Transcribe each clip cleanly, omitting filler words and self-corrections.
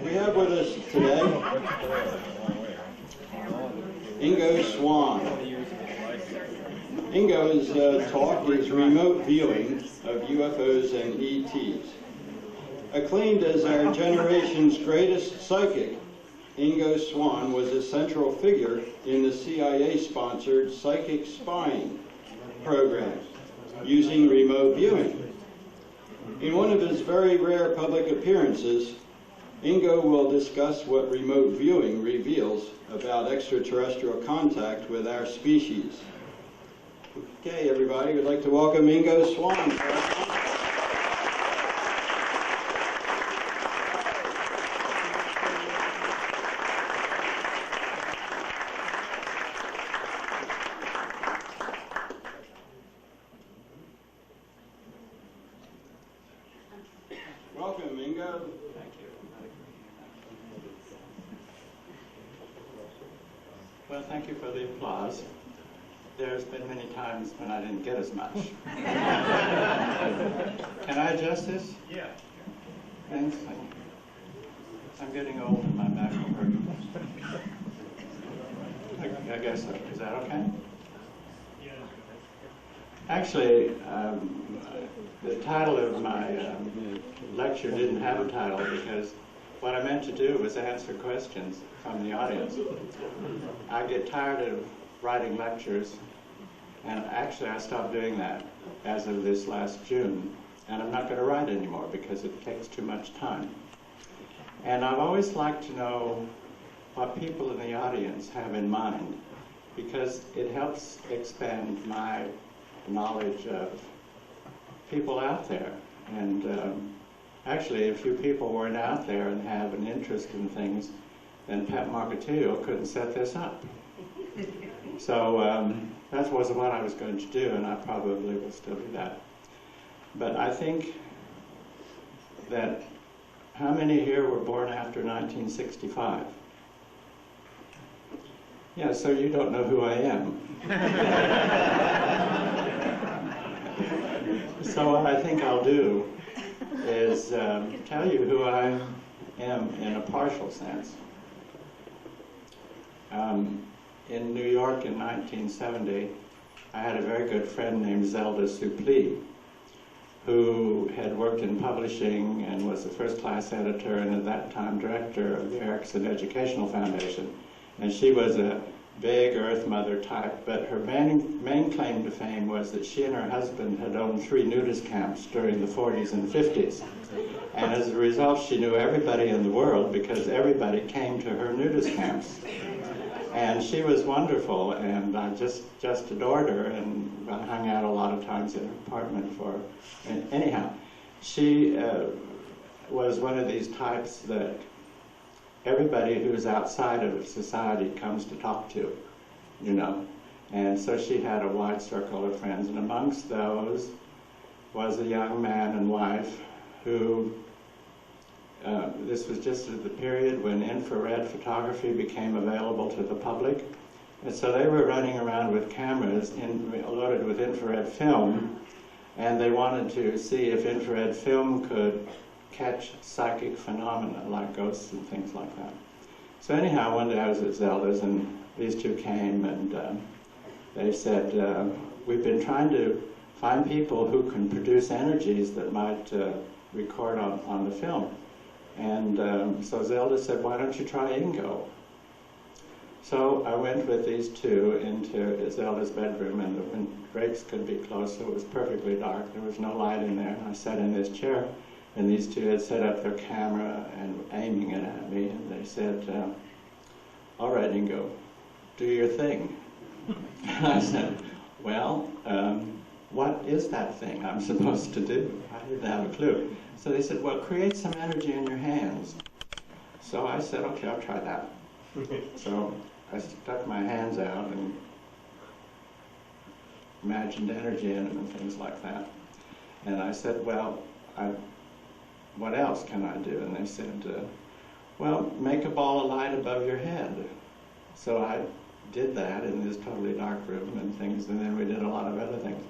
We have with us today Ingo Swann. Ingo's talk is remote viewing of UFOs and ETs. Acclaimed as our generation's greatest psychic, Ingo Swann was a central figure in the CIA-sponsored psychic spying program using remote viewing. In one of his very rare public appearances, Ingo will discuss what remote viewing reveals about extraterrestrial contact with our species. Okay, everybody, we'd like to welcome Ingo Swann. Welcome, Ingo. Thank you. Well, thank you for the applause. There's been many times when I didn't get as much. Can I adjust this? Yeah. Thanks. I'm getting old and my back will hurt. I guess so. Is that okay? Yeah. Actually, the title of my lecture didn't have a title because what I meant to do was answer questions from the audience. I get tired of writing lectures, and actually I stopped doing that as of this last June, and I'm not going to write anymore because it takes too much time. And I've always liked to know what people in the audience have in mind, because it helps expand my knowledge of people out there. And actually, if you people weren't out there and have an interest in things, then Pat Marcatillo couldn't set this up. So that was what I was going to do, and I probably will still do that. But I think that how many here were born after 1965? Yeah, so you don't know who I am. So what I think I'll do is tell you who I am in a partial sense. In New York in 1970, I had a very good friend named Zelda Suplee, who had worked in publishing and was the first-class editor and at that time director of the Erickson Educational Foundation. And she was a big Earth Mother type, but her main claim to fame was that she and her husband had owned 3 nudist camps during the 40s and 50s. And as a result, she knew everybody in the world because everybody came to her nudist camps. And she was wonderful, and I just adored her, and I hung out a lot of times in her apartment for her. And anyhow, she was one of these types that everybody who's outside of society comes to talk to, you know. And so she had a wide circle of friends, and amongst those was a young man and wife who, this was just at the period when infrared photography became available to the public. And so they were running around with cameras loaded with infrared film, and they wanted to see if infrared film could catch psychic phenomena like ghosts and things like that. So anyhow, one day I was at Zelda's and these two came and they said, we've been trying to find people who can produce energies that might record on the film. And so Zelda said, why don't you try Ingo? So I went with these two into Zelda's bedroom, and the drapes could be closed, so it was perfectly dark. There was no light in there. And I sat in this chair, and these two had set up their camera and aiming it at me, and they said, all right, Ingo, do your thing. And I said, well, what is that thing I'm supposed to do? I didn't have a clue. So they said, well, create some energy in your hands. So I said, okay, I'll try that. So I stuck my hands out and imagined energy in them and things like that. And I said, well, what else can I do? And they said, well, make a ball of light above your head. So I did that in this totally dark room and things, and then we did a lot of other things.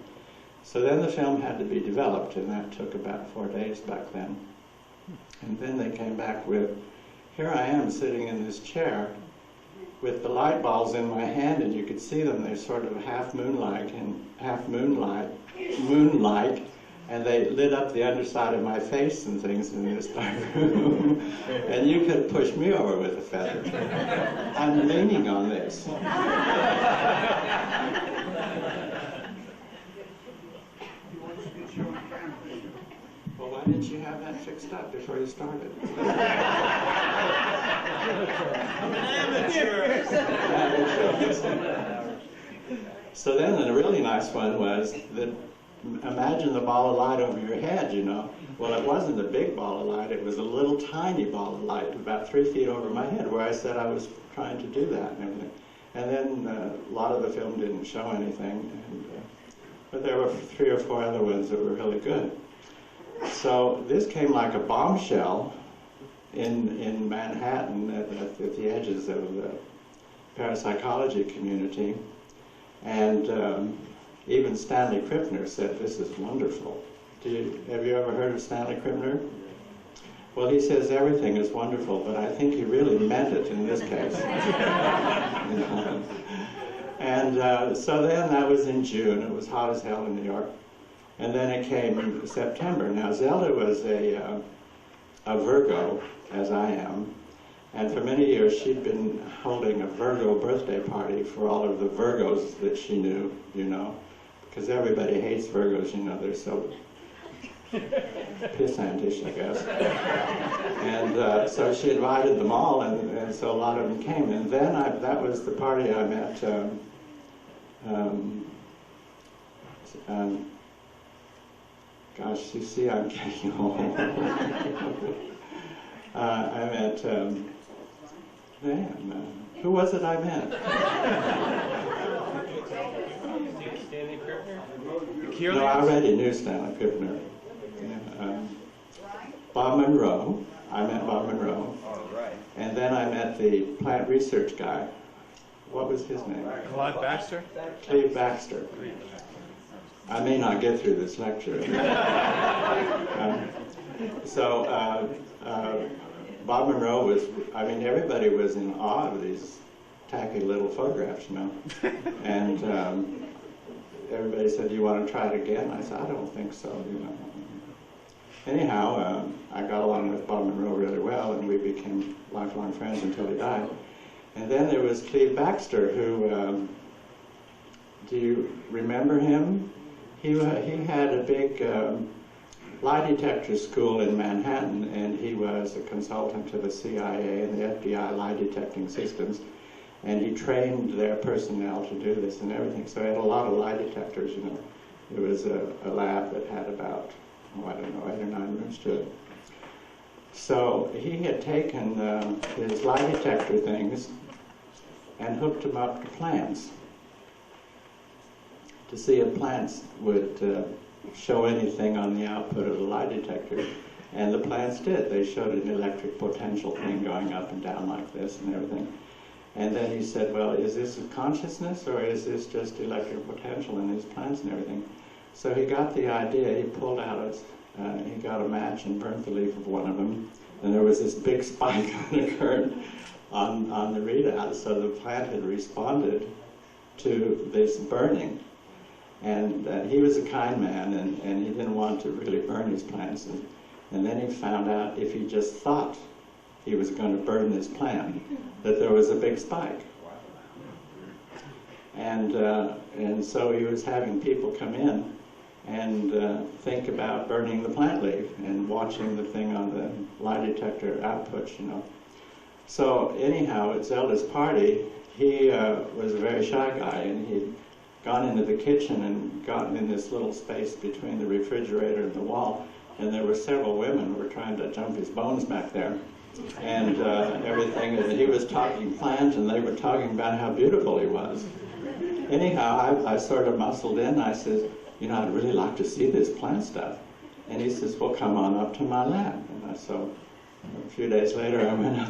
So then the film had to be developed, and that took about 4 days back then. And then they came back with here I am sitting in this chair with the light balls in my hand, and you could see them. They're sort of half moonlight, and they lit up the underside of my face and things in this dark room. And you could push me over with a feather. I'm leaning on this. Well, why didn't you have that fixed up before you started? So then the really nice one was that, imagine the ball of light over your head, you know. Well, it wasn't a big ball of light, it was a little tiny ball of light about 3 feet over my head, where I said I was trying to do that and everything. And then a lot of the film didn't show anything, but there were 3 or 4 other ones that were really good. So this came like a bombshell in Manhattan at the edges of the parapsychology community, and even Stanley Krippner said, "This is wonderful." Have you ever heard of Stanley Krippner? Well, he says everything is wonderful, but I think he really meant it in this case. And so then that was in June. It was hot as hell in New York. And then it came in September. Now, Zelda was a Virgo, as I am, and for many years she'd been holding a Virgo birthday party for all of the Virgos that she knew, you know, because everybody hates Virgos, you know, they're so pissantish, I guess. And so she invited them all, and so a lot of them came. And then that was the party I met gosh, you see, I'm getting old. I met, who was it I met? Stanley Krippner? No, I already knew Stanley Krippner. Yeah, Bob Monroe. I met Bob Monroe. And then I met the plant research guy. What was his name? Clive Baxter? Cleve Baxter. I may not get through this lecture. Bob Monroe was, I mean, everybody was in awe of these tacky little photographs, you know. And everybody said, "Do you want to try it again?" I said, "I don't think so, you know." Anyhow, I got along with Bob Monroe really well, and we became lifelong friends until he died. And then there was Cleve Baxter, who, do you remember him? He had a big lie detector school in Manhattan, and he was a consultant to the CIA and the FBI lie detecting systems, and he trained their personnel to do this and everything. So he had a lot of lie detectors, you know. It was a lab that had about, I don't know, 8 or 9 rooms to it. So he had taken his lie detector things and hooked them up to plants to see if plants would show anything on the output of the lie detector. And the plants did. They showed an electric potential thing going up and down like this and everything. And then he said, "Well, is this a consciousness, or is this just electric potential in these plants and everything?" So he got the idea. He pulled out he got a match and burnt the leaf of one of them. And there was this big spike that occurred on the readout. So the plant had responded to this burning. And he was a kind man, and he didn't want to really burn his plants. And then he found out if he just thought he was going to burn this plant, that there was a big spike. And so he was having people come in and think about burning the plant leaf and watching the thing on the lie detector outputs, you know. So anyhow, at Zelda's party, he was a very shy guy, and he'd gone into the kitchen and gotten in this little space between the refrigerator and the wall, and there were several women who were trying to jump his bones back there and everything, and he was talking plants and they were talking about how beautiful he was. Anyhow, I sort of muscled in. I said, "You know, I'd really like to see this plant stuff." And he says, "Well, come on up to my lab." And so a few days later I went up